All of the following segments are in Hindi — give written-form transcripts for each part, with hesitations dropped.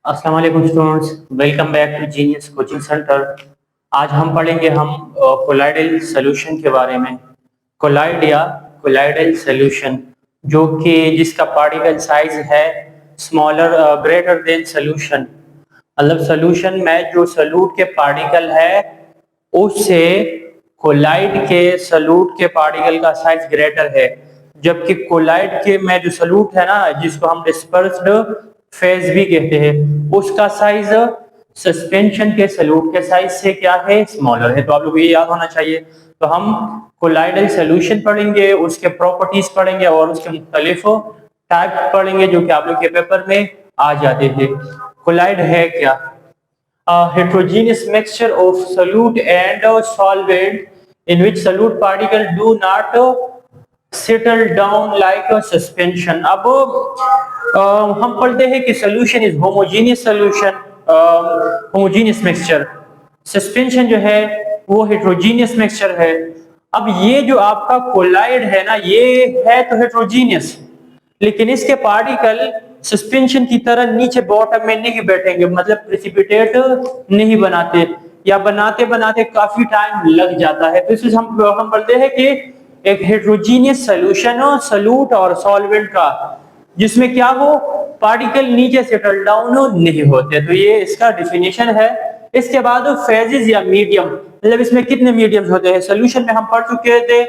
अस्सलाम वालेकुम students, welcome back to genius coaching centre. आज हम पढ़ेंगे कोलाइडल सॉल्यूशन के बारे में। कोलाइड या कोलाइडल सॉल्यूशन जो कि जिसका पार्टिकल साइज है स्मॉलर ग्रेटर देन सॉल्यूशन, मतलब सॉल्यूशन में जो सॉल्यूट के पार्टिकल है उससे कोलाइड के सॉल्यूट के पार्टिकल का साइज ग्रेटर है। जबकि कोलाइड के में जो सॉल्यूट है ना, जिसको हम डिस्पर्स्ड फेज भी कहते हैं, उसका साइज सस्पेंशन के सॉल्यूट के साइज से क्या है, स्मॉलर है। तो आप लोग ये याद होना चाहिए। तो हम कोलाइडल सॉल्यूशन पढ़ेंगे, उसके प्रॉपर्टीज पढ़ेंगे और उसके मुख्तलिफ टाइप पढ़ेंगे जो कि आप लोग के पेपर में आ जाते हैं। कोलाइड है क्या? Heterogeneous mixture of solute and solvent in which solute particle do not settle down like a suspension। अब हम पढ़ते हैं कि solution is homogeneous solution, homogeneous mixture। Suspension जो है वो heterogeneous mixture है। अब ये जो आपका कोलाइड है ना, ये है तो heterogeneous, लेकिन इसके पार्टिकल सस्पेंशन की तरह नीचे बॉटम में नहीं बैठेंगे, मतलब प्रेसिपिटेट नहीं बनाते, या बनाते बनाते काफी टाइम लग जाता है। तो इससे हम बोलते हैं कि एक हेट्रोजीनियस सॉल्यूशन हो, सॉल्यूट और सॉल्वेंट का, जिसमें क्या हो, पार्टिकल नीचे सेटल डाउन नहीं होते। तो ये इसका डिफिनेशन है। इसके बाद फेजेस या मीडियम, मतलब इसमें कितने मीडियम्स होते हैं। सोल्यूशन में हम पढ़ चुके थे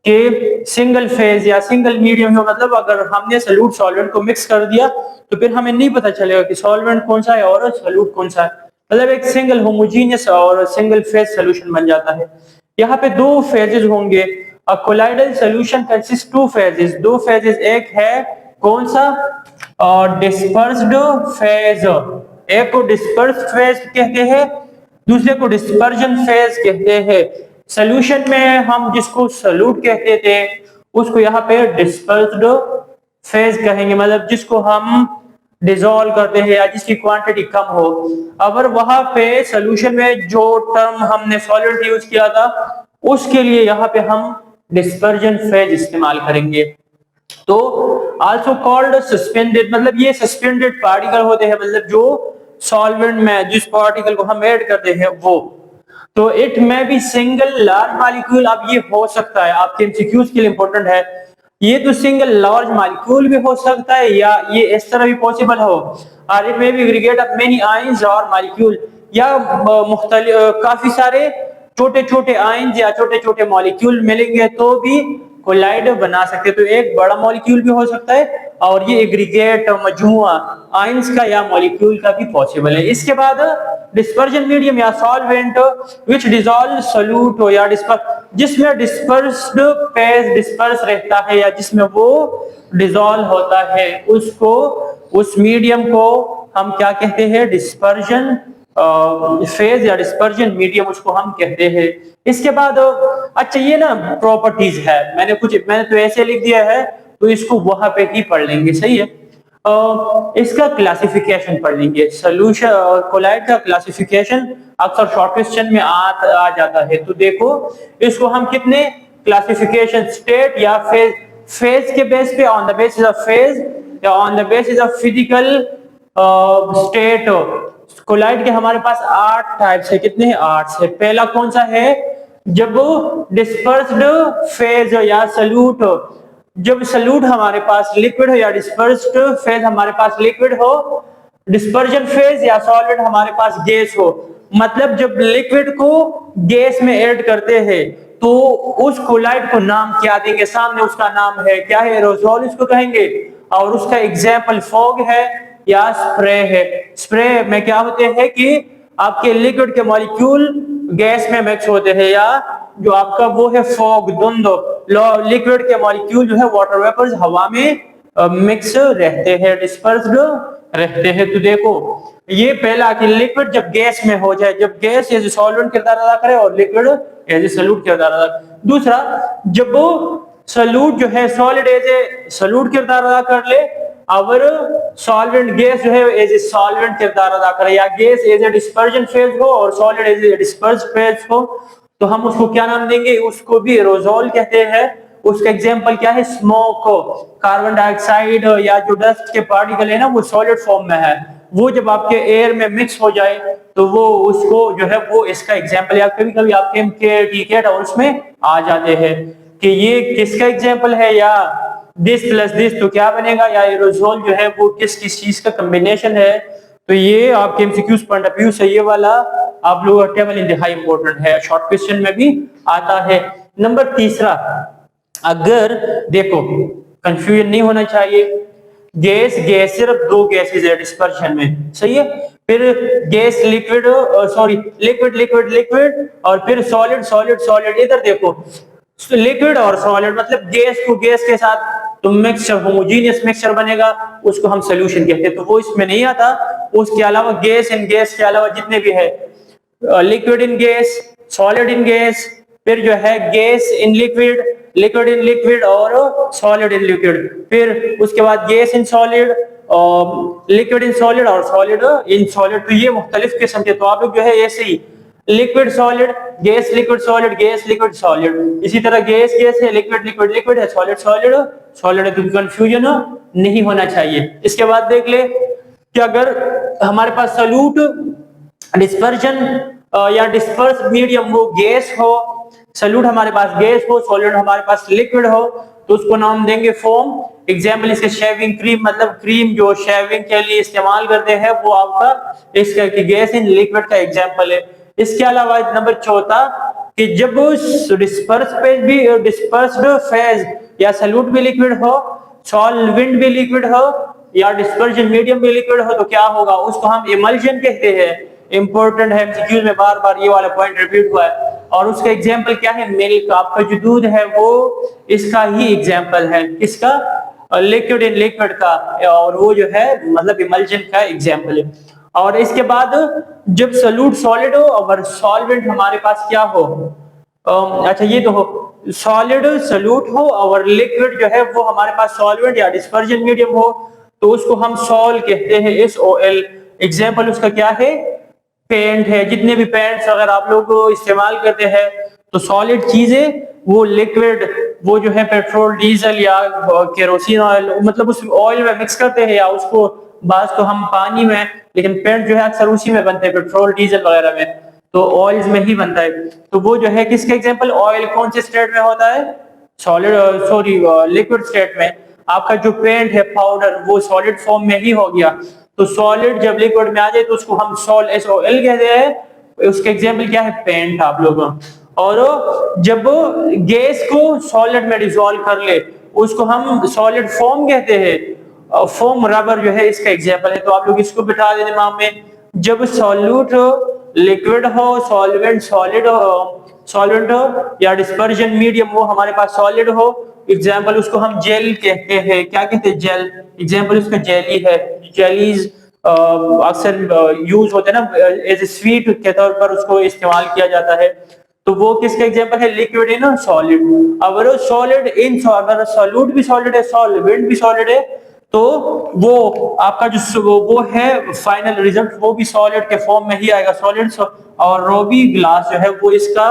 कि सिंगल फेज या सिंगल मीडियम हो, मतलब अगर हमने सॉल्यूट सॉल्वेंट को मिक्स कर दिया तो फिर हमें नहीं पता चलेगा कि सॉल्वेंट कौन सा है और सॉल्यूट कौन सा है, मतलब एक सिंगल होमोजीनियस और सिंगल फेज सॉल्यूशन बन जाता है। यहाँ पे दो फेजेस होंगे। A colloidal solution consist two phases, दो फेजेस, एक है कौन सा, डिस्पर्स्ड फेज, एक को डिस्पर्स्ड फेज कहते हैं, दूसरे को डिस्पर्जन फेज कहते हैं। सॉल्यूशन में हम जिसको सॉल्यूट कहते थे उसको यहाँ पे डिस्पर्स्ड फेज कहेंगे, मतलब जिसको हम डिसॉल्व करते हैं या जिसकी क्वांटिटी कम हो। अगर वहां पे सॉल्यूशन में जो टर्म हमने सॉलिड यूज किया था उसके लिए यहाँ पे हम डिस्पर्जन फेज इस्तेमाल करेंगे। तो आल्सो कॉल्ड सस्पेंडेड, मतलब ये सस्पेंडेड पार्टिकल होते हैं, मतलब जो सॉल्वेंट में जिस पार्टिकल को हम ऐड करते हैं वो। तो इट में भी सिंगल लार्ज मॉलिक्यूल, अब ये हो सकता है आपके एमसीक्यूज के लिए इंपॉर्टेंट है, ये तो सिंगल लार्ज मॉलिक्यूल भी हो सकता है या ये इस तरह भी पॉसिबल हो, और इट में भी एग्रीगेट ऑफ मेनी आयंस और मॉलिक्यूल, या मुख्तलिफ काफी सारे छोटे छोटे आयंस या छोटे छोटे मॉलिक्यूल मिलेंगे तो भी कोलाइड बना सकते। तो एक बड़ा मॉलिक्यूल भी हो सकता है और ये एग्रीगेट मजमुआ आयंस का या मॉलिक्यूल का भी पॉसिबल है। इसके बाद डिस्पर्जन मीडियम या सॉल्वेंट विच डिसॉल्व सॉल्यूट हो या जिसमें डिस्पर्स्ड फेज डिस्पर्स रहता है या जिसमें वो डिसॉल्व होता है, उसको, उस मीडियम को हम क्या कहते हैं, डिस्पर्जन फेज या डिस्पर्जन मीडियम उसको हम कहते हैं। इसके बाद अच्छा ये ना प्रॉपर्टीज है, मैंने तो ऐसे लिख दिया है तो इसको वहां पे ही पढ़ लेंगे, सही है। इसका क्लासिफिकेशन पढ़ लेंगे। सोल्यूशन कोलाइड का क्लासिफिकेशन अक्सर शॉर्ट क्वेश्चन में आ जाता है। तो देखो इसको हम कितने क्लासिफिकेशन, स्टेट या फेज, फेज के बेस पे, on the basis of phase या on the basis of physical state. Colloid के हमारे पास 8 टाइप्स है। कितने हैं? 8 से। पहला कौन सा है? जब डिस्पर्स्ड फेज या सॉल्यूट, जब सॉल्यूट हमारे पास लिक्विड हो या डिस्पर्स्ड फेज हमारे पास लिक्विड हो, डिस्पर्जन फेज या सॉल्वेंट हमारे पास गैस हो, मतलब जब लिक्विड को गैस में ऐड करते हैं तो उस कोलाइड को नाम क्या देंगे? सामने उसका नाम है, क्या है? एरोसोल इसको कहेंगे। और उसका एग्जाम्पल फॉग है या स्प्रे है। स्प्रे में क्या होते हैं कि आपके लिक्विड के मॉलिक्यूल गैस में मिक्स होते हैं, या जो आपका वो है फॉग, धुंध, लिक्विड के मॉलिक्यूल जो है वाटर वेपर्स हवा में मिक्स रहते हैं, डिस्पर्स्ड रहते हैं। तो देखो ये पहला कि लिक्विड जब गैस में हो जाए, जब गैस एज ए सॉल्वेंट किरदार अदा करे और लिक्विड एज ए सॉल्यूट किरदार अदा। दूसरा, जब वो सॉल्यूट जो है सॉलिड एज ए सॉल्यूट किरदार अदा कर ले और सॉल्वेंट गैस जो है एज ए सॉल्वेंट किरदार अदा करे, या gas as a dispersion phase हो और solid as a disperse phase हो, तो हम उसको क्या नाम देंगे? उसको भी एरोसोल कहते हैं। उसका एग्जांपल क्या है? स्मोक, कार्बन डाइऑक्साइड या जो डस्ट के पार्टिकल है ना वो सॉलिड फॉर्म में है, वो जब आपके एयर में मिक्स हो जाए तो वो उसको जो है वो इसका एग्जाम्पल, या कभी कभी आपके टीकेट और उसमें आ जाते हैं कि ये किसका एग्जाम्पल है, या दिस प्लस दिस तो क्या बनेगा, या एरोसोल जो है वो किस किस चीज का कॉम्बिनेशन है। तो ये आपके एमसीक्यूज पॉइंट ऑफ व्यू से ये वाला आप लोगों का टेबल इंतहाई इंपॉर्टेंट है, शॉर्ट क्वेश्चन में भी आता है। नंबर तीसरा, अगर देखो कंफ्यूजन नहीं होना चाहिए, गैस सिर्फ दो गैसेज है डिस्पर्शन में, सही है। फिर gas liquid, sorry liquid liquid liquid, और फिर सॉलिड सॉलिड सॉलिड। इधर देखो लिक्विड और सॉलिड मतलब गैस को गैस के साथ तो मिक्सचर, होमोजीनियस मिक्सचर बनेगा, उसको हम सोल्यूशन कहते हैं, तो वो इसमें नहीं आता। उसके अलावा गैस इन गैस के अलावा जितने भी है, liquid in gas, solid in gas, फिर जो है gas in liquid, liquid in liquid और सॉलिड इन लिक्विड, फिर उसके बाद gas in solid, liquid in solid और सॉलिड इन सॉलिड। तो ये मुख्तलिफ किस्म के, तो आप लोग जो है ऐसे ही liquid solid gas, liquid solid gas, liquid solid, इसी तरह गैस गैस है, लिक्विड लिक्विड लिक्विड है, सॉलिड सॉलिड सॉलिड है, तो कंफ्यूजन नहीं होना चाहिए। इसके बाद देख ले कि अगर हमारे पास सॉल्यूट डिस्पर्जन या डिस्पर्स मीडियम वो गैस हो, सॉल्यूट हमारे पास गैस हो, सॉलिड हमारे पास लिक्विड हो, तो उसको नाम देंगे फोम। एग्जाम्पल इसके शेविंग क्रीम, मतलब क्रीम जो शेविंग के लिए इस्तेमाल करते हैं वो आपका इसका गैस इन लिक्विड का एग्जाम्पल है। इसके अलावा नंबर चौथा कि जब डिस्पर्स फेज भी, डिस्पर्स्ड फेज या सॉल्यूट भी लिक्विड हो, सॉल्वेंट भी लिक्विड हो, या डिस्पर्जन मीडियम भी लिक्विड हो, तो क्या होगा, उसको हम इमल्जन कहते हैं। इंपॉर्टेंट है, एमसीक्यूज में बार बार ये वाला पॉइंट रिपीट हुआ है। और उसका एग्जाम्पल क्या है, मिल्क, आपका जो दूध है वो इसका ही एग्जाम्पल है, किसका, लिक्विड इन लिक्विड का, और वो जो है मतलब इमल्जन का एग्जाम्पल है। और इसके बाद जब सॉल्यूट सॉलिड हो और सॉल्वेंट हमारे पास क्या हो, अच्छा ये तो हो, सॉलिड सॉल्यूट हो और लिक्विड जो है वो हमारे पास सॉल्वेंट या डिस्पर्जन मीडियम हो, तो उसको हम सॉल कहते हैं, SOL। एग्जाम्पल उसका क्या है, पेंट है। जितने भी पेंट्स अगर आप लोग इस्तेमाल करते हैं तो सॉलिड चीजें, वो लिक्विड वो जो है पेट्रोल डीजल या केरोसिन ऑयल, मतलब उस ऑयल में मिक्स करते हैं, या उसको बात तो हम पानी में, लेकिन पेंट जो है अक्सर उसी में बनते हैं, पेट्रोल डीजल वगैरह में, तो ऑयल्स में ही बनता है। तो वो जो है किसका एग्जांपल, ऑयल कौन से स्टेट में होता है, सॉलिड, सॉरी लिक्विड स्टेट में। आपका जो पेंट है पाउडर वो सॉलिड फॉर्म में ही हो गया, तो सॉलिड जब लिक्विड में आ जाए तो उसको हम SOL कहते हैं। उसका एग्जांपल क्या है, पेंट आप लोगों। और जब गैस को सॉलिड में डिसॉल्व कर ले उसको हम सॉलिड फॉर्म कहते हैं। फोम रबर जो है इसका एग्जांपल है, तो आप लोग इसको बिठा दें दिमाग में। जब सॉल्यूट लिक्विड हो, सॉल्वेंट सॉलिड हो, सॉल्वेंट हो या डिस्पर्जन मीडियम वो हमारे पास सॉलिड हो, एग्जाम्पल उसको हम जेल कहते हैं। क्या कहते हैं, जेल। एग्जाम्पल उसका जेली है। जेलीज अक्सर यूज होते हैं ना एज ए स्वीट के तौर पर, उसको इस्तेमाल किया जाता है। तो वो किसका एग्जाम्पल है, लिक्विड इन सॉलिड। अगर सॉलिड इन, अगर सॉल्यूट भी सॉलिड है, सॉल्वेंट भी सॉलिड है, तो वो आपका जो वो है फाइनल रिजल्ट वो भी सॉलिड के फॉर्म में ही आएगा, सॉलिड। और रोबी ग्लास जो है वो इसका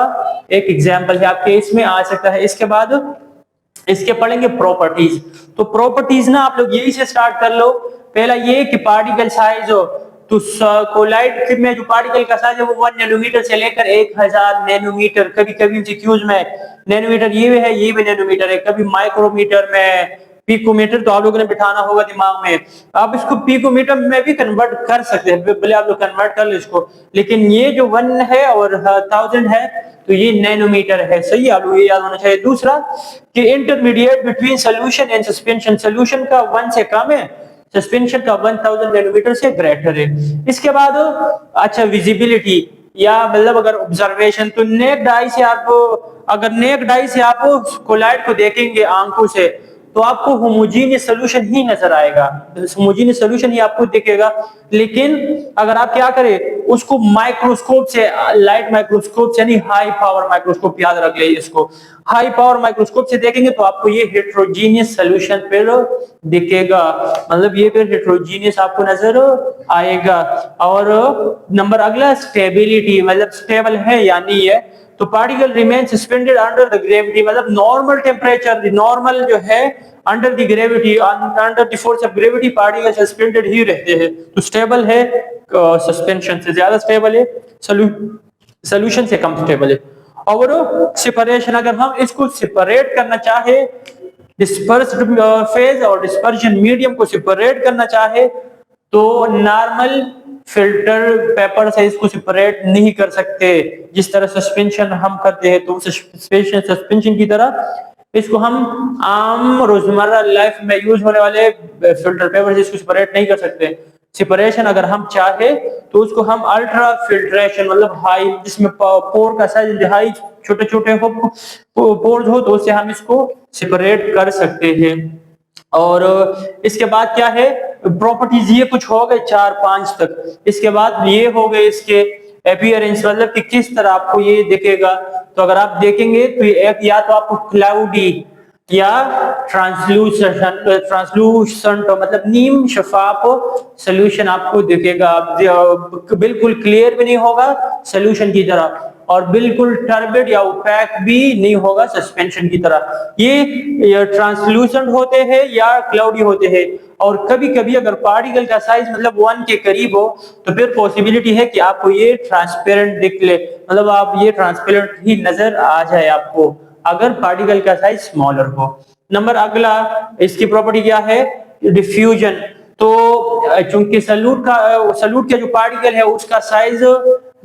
एक एग्जाम्पल है, आपके इसमें आ सकता है। इसके बाद इसके पढ़ेंगे प्रॉपर्टीज। तो प्रॉपर्टीज ना आप लोग यही से स्टार्ट कर लो। पहला ये कि पार्टिकल साइज हो, तो कोलाइड में जो पार्टिकल का साइज है वो 1 नैनोमीटर से लेकर 1000 नैनोमीटर, कभी कभी एमसीक्यूज में नैनोमीटर ये है, ये भी नैनोमीटर है, कभी माइक्रोमीटर में, पिकोमीटर तो आप लोगों ने बिठाना होगा दिमाग में। आप इसको पिकोमीटर में भी कन्वर्ट कर सकते हैं, भले आप लोग कन्वर्ट कर लो इसको, लेकिन ये जो 1 है और 1000 है तो ये नैनोमीटर है, सही है, आप लोग ये याद होना चाहिए। दूसरा कि intermediate between solution and suspension, solution का 1 से कम है, सस्पेंशन का 1000 नैनोमीटर से ग्रेटर है। इसके बाद अच्छा विजिबिलिटी, या मतलब अगर ऑब्जर्वेशन, तो नेक्ड आई से आप, अगर नेक्ड आई से आप कोलाइड को देखेंगे आंखों से तो आपको होमोजीनियस सॉल्यूशन ही नजर आएगा, होमोजीनियस सॉल्यूशन ही आपको दिखेगा। लेकिन अगर आप क्या करें उसको माइक्रोस्कोप से, लाइट माइक्रोस्कोप से, यानी हाई पावर माइक्रोस्कोप, याद रख ले इसको, हाई पावर माइक्रोस्कोप से देखेंगे तो आपको ये हेटेरोजीनियस सॉल्यूशन फिर दिखेगा, मतलब ये फिर हेटेरोजीनियस आपको नजर आएगा। और नंबर अगला स्टेबिलिटी, मतलब स्टेबल है या नहीं है। तो particle remain suspended under the gravity, मतलब नॉर्मल टेम्परेचर, नॉर्मल जो है under the gravity, under the force of gravity particle suspended ही रहते हैं। तो स्टेबल है, सस्पेंशन से ज्यादा स्टेबल है, सोल्यूशन से कम स्टेबल है। और सेपरेशन, अगर हम इसको सेपरेट करना चाहे, डिस्पर्स्ड फेज और डिस्पर्जन मीडियम को सेपरेट करना चाहे, तो नॉर्मल फिल्टर पेपर से इसको सेपरेट नहीं कर सकते। जिस तरह सस्पेंशन हम करते हैं, तो सस्पेंशन की तरह इसको हम आम रोजमर्रा लाइफ में यूज होने वाले फिल्टर पेपर से इसको सेपरेट नहीं कर सकते। सेपरेशन अगर हम चाहे तो उसको हम अल्ट्रा फिल्ट्रेशन, मतलब हाई, जिसमें पोर का साइज इंतहाई छोटे छोटे हो, पोर्स हो, तो उससे हम इसको सेपरेट कर सकते हैं। और इसके बाद क्या है, प्रॉपर्टीज ये कुछ हो गए 4-5 तक। इसके बाद ये हो गए इसके अपीयरेंस, मतलब कि किस तरह आपको ये दिखेगा। तो अगर आप देखेंगे तो एक या तो आपको क्लाउडी या ट्रांसलूसेंट मतलब नीम शफाफ सोल्यूशन आपको दिखेगा। बिल्कुल क्लियर भी नहीं होगा सोल्यूशन की तरह, और बिल्कुल टर्बिड या ओपैक भी नहीं होगा सस्पेंशन की तरह। ये ट्रांसलूसेंट होते हैं या क्लाउडी होते हैं। और कभी कभी अगर पार्टिकल का साइज मतलब 1 के करीब हो, तो फिर पॉसिबिलिटी है कि आपको ये ट्रांसपेरेंट दिख ले, मतलब आप ये ट्रांसपेरेंट ही नजर आ जाए आपको, अगर पार्टिकल का साइज स्मॉलर हो। नंबर अगला, इसकी प्रॉपर्टी क्या है, डिफ्यूजन। तो चूंकि सल्यूट का जो पार्टिकल है उसका साइज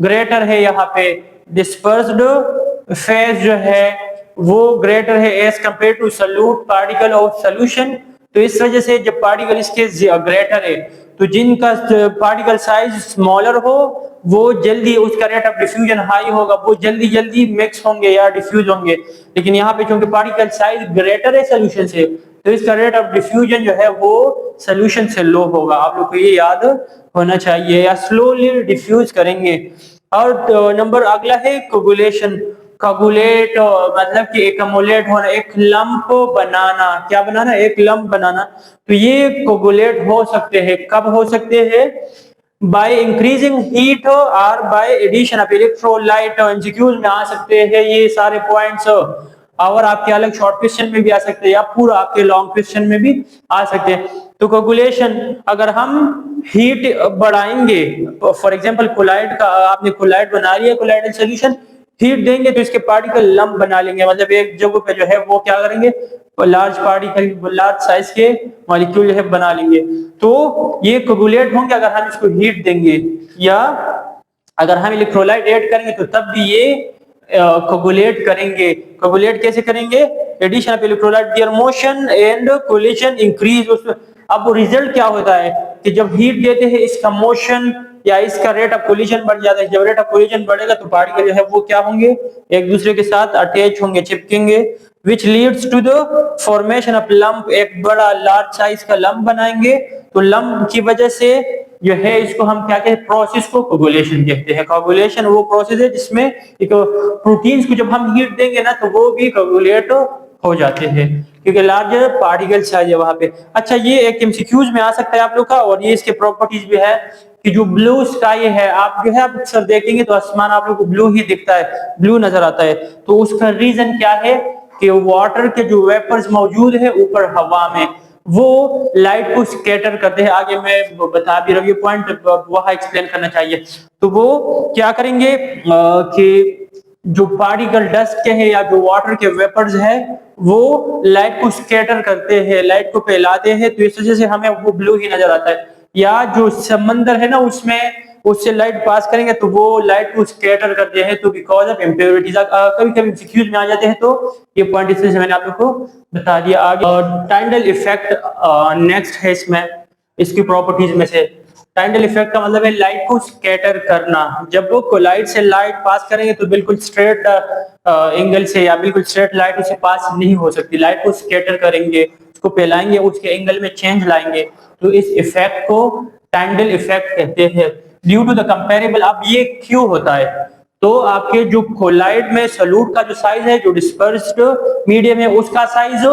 ग्रेटर है, यहाँ पे डिस्पर्स्ड फेज जो है वो ग्रेटर है as compare to solute particle of solution. तो इस वजह से जब पार्टिकल इसके ग्रेटर है, तो जिनका पार्टिकल साइज स्मॉलर हो वो जल्दी, उसका रेट ऑफ डिफ्यूजन हाई होगा, वो जल्दी जल्दी मिक्स होंगे या डिफ्यूज होंगे। लेकिन यहाँ पे चूंकि पार्टिकल साइज ग्रेटर है सोल्यूशन से, तो इसका रेट ऑफ डिफ्यूजन जो है वो सोल्यूशन से लो होगा। आप लोग को ये याद होना चाहिए, या स्लोली डिफ्यूज करेंगे। और नंबर अगला है कोगुलेशन। कोगुलेट मतलब कि एकमुलेट होना, एक लंप बनाना। क्या बनाना, एक लंप बनाना। तो ये कोगुलेट हो सकते हैं, कब हो सकते हैं, बाय इंक्रीजिंग हीट और by addition of electrolyte. MCQs में आ सकते हैं ये सारे पॉइंट्स, और आपके अलग शॉर्ट क्वेश्चन में भी आ सकते हैं, या पूरा आपके लॉन्ग क्वेश्चन में भी आ सकते हैं। तो कोगुलेशन, अगर हम हीट बढ़ाएंगे, फॉर एग्जांपल कोलाइड का, आपने कोलाइड बना लिया, कोलाइडल सॉल्यूशन, हीट देंगे तो इसके पार्टिकल लंप बना लेंगे, मतलब एक जगह पे जो है वो क्या करेंगे, लार्ज पार्टिकल, लार्ज साइज के मॉलिक्यूल जो है बना लेंगे। तो ये कोगुलेट होंगे अगर हम इसको हीट देंगे, या अगर हम इलेक्ट्रोलाइट ऐड करेंगे तो तब भी ये कोगुलेट करेंगे। कोगुलेट कैसे करेंगे, addition of electrolyte, their motion and collision increase. उसमें अब रिजल्ट क्या होता है कि जब हीट देते हैं इसका मोशन या इसका रेट ऑफ कोलिजन बढ़ जाता है। जब रेट ऑफ कोलिजन बढ़ेगा तो पार्टिकल जो है वो क्या होंगे, एक दूसरे के साथ अटैच होंगे, चिपकेंगे, which leads to the formation of lump। एक बड़ा लार्ज साइज का लंप बनाएंगे। तो लंप की वजह से जो है इसको हम क्या कहते हैं, प्रोसेस को कोगुलेशन कहते हैं। कोगुलेशन वो प्रोसेस है जिसमें एक प्रोटीन्स को जब हम हीट देंगे ना तो वो भी कोगुलेट हो जाते हैं, क्योंकि लार्ज पार्टिकल साइज है वहां पे। अच्छा, ये एक एमसीक्यूज में आ सकता है आप लोग का, और ये इसके प्रॉपर्टीज भी है कि जो ब्लू स्काई है, आप जो है आप अक्सर देखेंगे तो आसमान आप लोग को ब्लू ही दिखता है, ब्लू नजर आता है। तो उसका रीजन क्या है कि वाटर के जो वेपर्स मौजूद है ऊपर हवा में, वो लाइट को स्कैटर करते हैं। आगे मैं बता भी रहा हूँ, ये पॉइंट वहां एक्सप्लेन करना चाहिए। तो वो क्या करेंगे कि जो पार्टिकल डस्ट के हैं या जो वाटर के वेपर्स है वो लाइट को स्कैटर करते हैं, लाइट को फैलाते हैं, तो इस वजह से हमें वो ब्लू ही नजर आता है। या जो समंदर है ना, उसमें उससे लाइट पास करेंगे तो वो लाइट को स्कैटर करते हैं, तो बिकॉज ऑफ इम्प्योरिटीज। कभी कभी एमसीक्यूज में आ जाते हैं, तो ये पॉइंट इसलिए मैंने आप लोग को बता दिया। आगे टाइडल इफेक्ट नेक्स्ट है इसमें, इसकी प्रॉपर्टीज में से टाइडल इफेक्ट का मतलब है लाइट को स्कैटर करना। जब वो कोलाइड से लाइट पास करेंगे तो बिल्कुल स्ट्रेट एंगल से या बिल्कुल स्ट्रेट लाइट उसे पास नहीं हो सकती, लाइट को स्कैटर करेंगे, उसको फैलाएंगे, उसके एंगल में चेंज लाएंगे, तो इस इफेक्ट को टाइडल इफेक्ट कहते हैं। ड्यू टू द कंपेरेबल, अब ये क्यों होता है, तो आपके जो कोलाइड में सॉल्यूट का जो साइज है, जो डिस्पर्स्ड मीडियम है उसका साइज,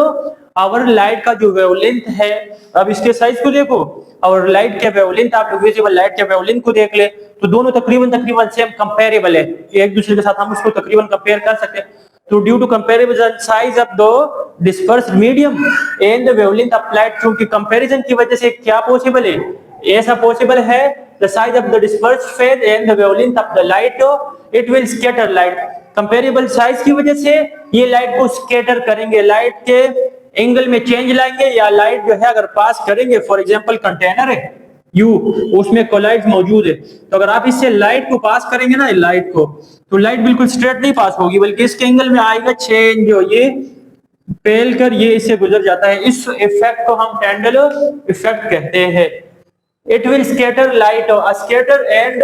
और लाइट का जो वेवलेंथ है, अब इसके साइज को देखो और लाइट के वेवलेंथ, आप लोग विजिबल लाइट के वेवलेंथ को देख ले, तो दोनों तकरीबन सेम कंपेरेबल है, एक दूसरे के साथ हम उसको तकरीबन कंपेयर कर सकते हैं। तो due to comparison size of the dispersed medium and the wavelength applied, क्योंकि कंपैरिजन की वजह से क्या पॉसिबल है, ऐसा पॉसिबल है the size of the dispersed phase and the wavelength of the light it will scatter light. Comparable size की वजह से ये लाइट को स्कैटर करेंगे, लाइट के एंगल में चेंज लाएंगे, या लाइट जो है अगर पास करेंगे, फॉर एग्जांपल कंटेनर है यू, उसमें कोलाइड मौजूद है, तो अगर आप इससे लाइट को पास करेंगे ना लाइट को, तो लाइट बिल्कुल स्ट्रेट नहीं पास होगी, बल्कि इसके एंगल में आएगा चेंज, जो ये पेल कर ये इससे गुजर जाता है। इस इफेक्ट को हम टैंडल इफेक्ट कहते हैं। It will scatter light, scatter and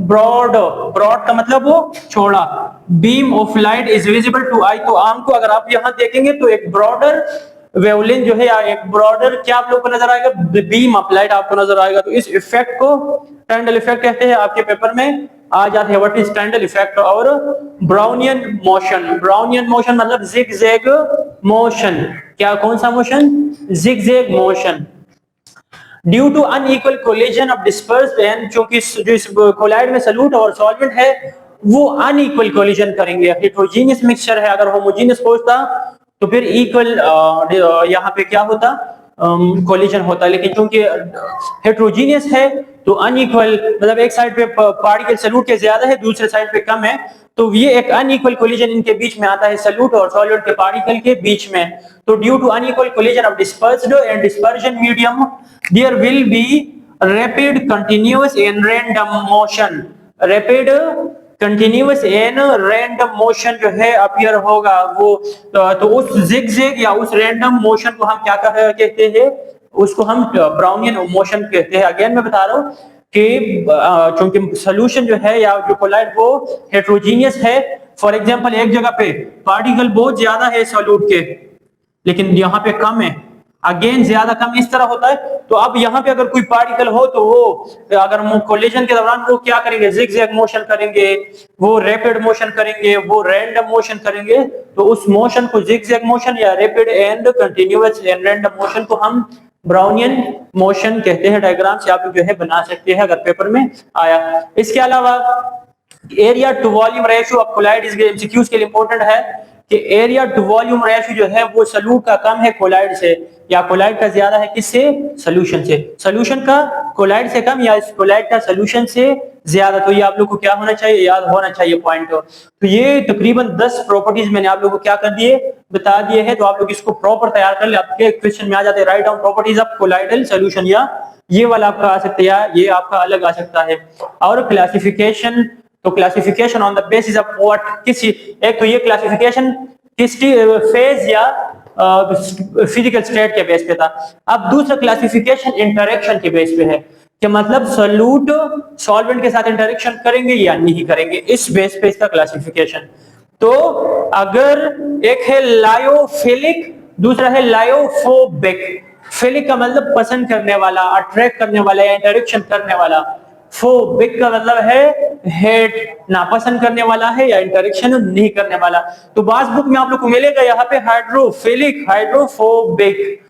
broad, broad का मतलब वो चौड़ा, beam of light is visible to eye, तो आम को अगर आप यहां देखेंगे तो एक ब्रॉडर वेवलेंथ जो है या एक ब्रॉडर क्या आप लोग को नजर आएगा, बीम ऑफ लाइट आपको नजर आएगा। तो इस इफेक्ट को टैंडल इफेक्ट कहते हैं। आपके पेपर में आ जाते हैं व्हाट इज टैंडल इफेक्ट। और ब्राउनियन मोशन, ब्राउनियन मोशन मतलब जिगजैग मोशन, क्या कौन सा motion, zigzag motion. Due to unequal collision of dispersed and, क्योंकि जो इस कोलाइड में सॉल्यूट और सॉल्वेंट है वो अनइक्वल कोलिजन करेंगे। हेट्रोजीनियस मिक्सचर है, अगर होमोजीनियस होता तो फिर इक्वल यहाँ पे क्या होता, कोलिजन होता, लेकिन क्योंकि हेट्रोजीनियस है तो अनइक्वल, मतलब एक साइड पे पार्टिकल सॉल्यूट के ज्यादा है, दूसरे साइड पे कम है, तो ये एक अनइक्वल कोलिजन इनके बीच में आता है, सॉल्यूट और सॉल्वेंट के पार्टिकल के बीच में। तो due to unequal collision of dispersed and dispersion medium there will be rapid continuous and random motion, rapid continuous and random motion जो है अपीयर होगा वो, तो उस जिगजैग या उस रैंडम मोशन को हम क्या कहते हैं, उसको हम ब्राउनियन मोशन कहते हैं। अगेन मैं बता रहा हूँ कि क्योंकि सोल्यूशन जो है या जो कोलाइड वो हेट्रोजीनियस है, फॉर एग्जांपल एक जगह पे पार्टिकल बहुत ज्यादा है सॉल्यूट के, लेकिन यहाँ पे कम है, अगेन ज्यादा कम इस तरह होता है। तो अब यहाँ पे अगर कोई पार्टिकल हो तो वो अगर कोलिजन के दौरान वो क्या करेंगे, जिगजैग मोशन करेंगे, वो रैपिड मोशन करेंगे, वो रैंडम मोशन करेंगे। तो उस मोशन को जिगजैग मोशन या rapid and continuous and random motion को हम ब्राउनियन मोशन कहते हैं। डायग्राम से आप जो है बना सकते हैं अगर पेपर में आया। इसके अलावा area to volume ratio of colloid इस एमसीक्यूज के लिए इंपॉर्टेंट है कि एरिया टू वॉल्यूम रेशियो जो है वो सॉल्यूट का कम है कोलाइड से, या कोलाइड का ज्यादा है किससे, सॉल्यूशन से। सॉल्यूशन का कोलाइड से कम या कोलाइड का सॉल्यूशन से ज्यादा। तो ये आप लोग को क्या होना चाहिए, याद होना चाहिए पॉइंट। तो ये तकरीबन 10 प्रॉपर्टीज मैंने आप लोगों को क्या कर दिए, बता दिए हैं। तो आप लोग इसको प्रॉपर तैयार कर ले, आपके क्वेश्चन में आ जाते हैं write down properties of colloidal solution, या ये वाला आपका आ सकता है या ये आपका अलग आ सकता है। और क्लासिफिकेशन, तो classification on the basis of what, किसी एक तो ये क्लासिफिकेशन किस फेज या फिजिकल स्टेट के बेस पे था। अब दूसरा क्लासिफिकेशन इंटरेक्शन के बेस पे है कि मतलब सॉल्यूट सॉल्वेंट के साथ इंटरेक्शन करेंगे या नहीं करेंगे, इस बेस पे इसका क्लासिफिकेशन। तो अगर एक है लायोफिलिक, दूसरा है लायोफोबिक। फिलिक का मतलब पसंद करने वाला, अट्रैक्ट करने वाला या इंटरेक्शन करने वाला। फोबिक का मतलब है हेट, नापसंद करने वाला है या इंटरेक्शन नहीं करने वाला। तो बास बुक में आप लोग को मिलेगा यहाँ पे हाइड्रोफिलिक, हाइड्रोफोबिक।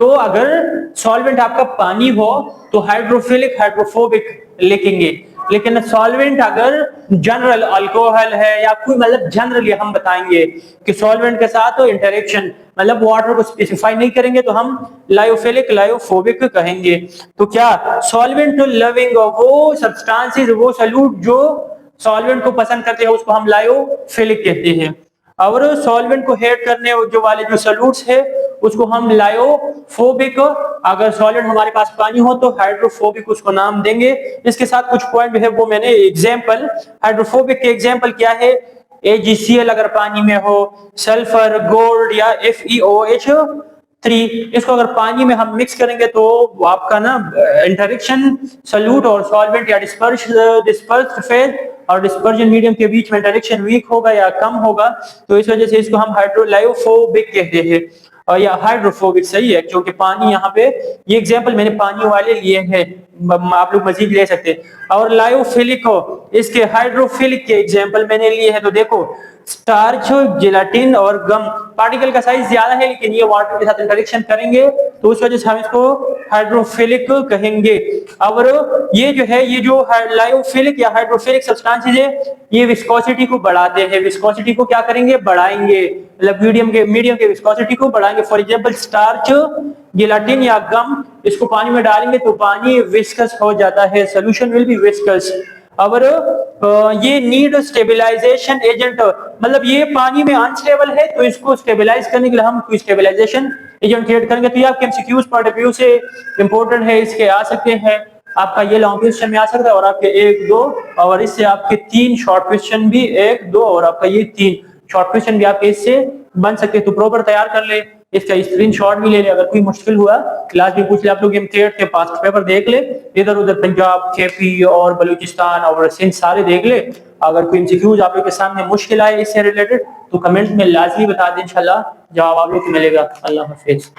तो अगर सॉल्वेंट आपका पानी हो तो हाइड्रोफिलिक, हाइड्रोफोबिक लिखेंगे, लेकिन सॉल्वेंट अगर जनरल अल्कोहल है या कोई मतलब जनरली हम बताएंगे कि सॉल्वेंट के साथ तो इंटरेक्शन मतलब वाटर को स्पेसिफाई नहीं करेंगे तो हम लायोफिलिक, लायोफोबिक कहेंगे। तो क्या सॉल्वेंट लविंग, वो सब्सटेंसेस, वो सॉल्यूट जो सॉल्वेंट को पसंद करते हैं उसको हम लायोफिलिक कहते हैं। और सॉल्वेंट को हेट करने जो वाले जो सॉल्यूट्स है उसको हम लायोफोबिक। अगर सॉल्वेंट हमारे पास पानी हो तो हाइड्रोफोबिक उसको नाम देंगे। इसके साथ कुछ पॉइंट है वो मैंने एग्जांपल, हाइड्रोफोबिक के एग्जांपल क्या है, AgCl अगर पानी में हो, सल्फर, गोल्ड या FeOH3, इसको अगर पानी में हम मिक्स करेंगे तो आपका ना इंटरेक्शन सॉल्यूट और सॉल्वेंट या डिस्पर्स्ड फेज और डिस्पर्जन मीडियम के बीच में इंटरेक्शन वीक होगा या कम होगा। तो इस वजह से इसको हम लायोफोबिक कहते हैं, और या हाइड्रोफोबिक सही है क्योंकि पानी यहाँ पे, ये एग्जांपल मैंने पानी वाले लिए हैं आप लोग मजीद ले सकते हैं। और लायोफिलिक हो, इसके हाइड्रोफिलिक के एग्जांपल मैंने लिए हैं। तो देखो स्टार्च, जेलाटिन और गम, पार्टिकल का साइज ज्यादा है लेकिन ये वाटर के साथ इंटरेक्शन करेंगे तो उस वजह से हम इसको हाइड्रोफिलिक कहेंगे। और ये जो है, ये जो लायोफिलिक या हाइड्रोफिलिक सब्सटेंसेस है, ये विस्कोसिटी को बढ़ाते हैं। विस्कोसिटी को क्या करेंगे? बढ़ाएंगे, मतलब मीडियम के विस्कोसिटी को बढ़ाएंगे। फॉर एग्जांपल स्टार्च, जेलाटिन या गम, इसको पानी में डालेंगे तो पानी विस्कस हो जाता है, सोल्यूशन विल बी विस्कस। और ये नीड स्टेबलाइजेशन एजेंट, मतलब ये पानी में अनस्टेबल है तो इसको स्टेबलाइज करने के लिए हम कोई स्टेबलाइजेशन एजेंट क्रिएट करेंगे। तो ये आपके एमसीक्यूज पॉइंट ऑफ व्यू से इंपॉर्टेंट है, इसके आ सकते हैं। आपका ये लॉन्ग क्वेश्चन में आ सकता है और आपके 1, 2 और इससे आपके 3 शॉर्ट क्वेश्चन भी, 1, 2 और आपका ये 3 शॉर्ट क्वेश्चन भी आपके इससे बन सकते हैं। तो प्रॉपर तैयार कर ले, इसका स्क्रीनशॉट भी ले ले। अगर कोई मुश्किल हुआ क्लास में पूछ ले, आप लोग एमसीक्यू के पास्ट पेपर देख ले, इधर उधर पंजाब, केपी और बलूचिस्तान और सिंध सारे देख ले। अगर कोई एमसीक्यूज आप लोग के सामने मुश्किल आए इससे रिलेटेड तो कमेंट में लाजमी बता दें, इंशाल्लाह जवाब आप लोग को मिलेगा। अल्लाह हाफिज।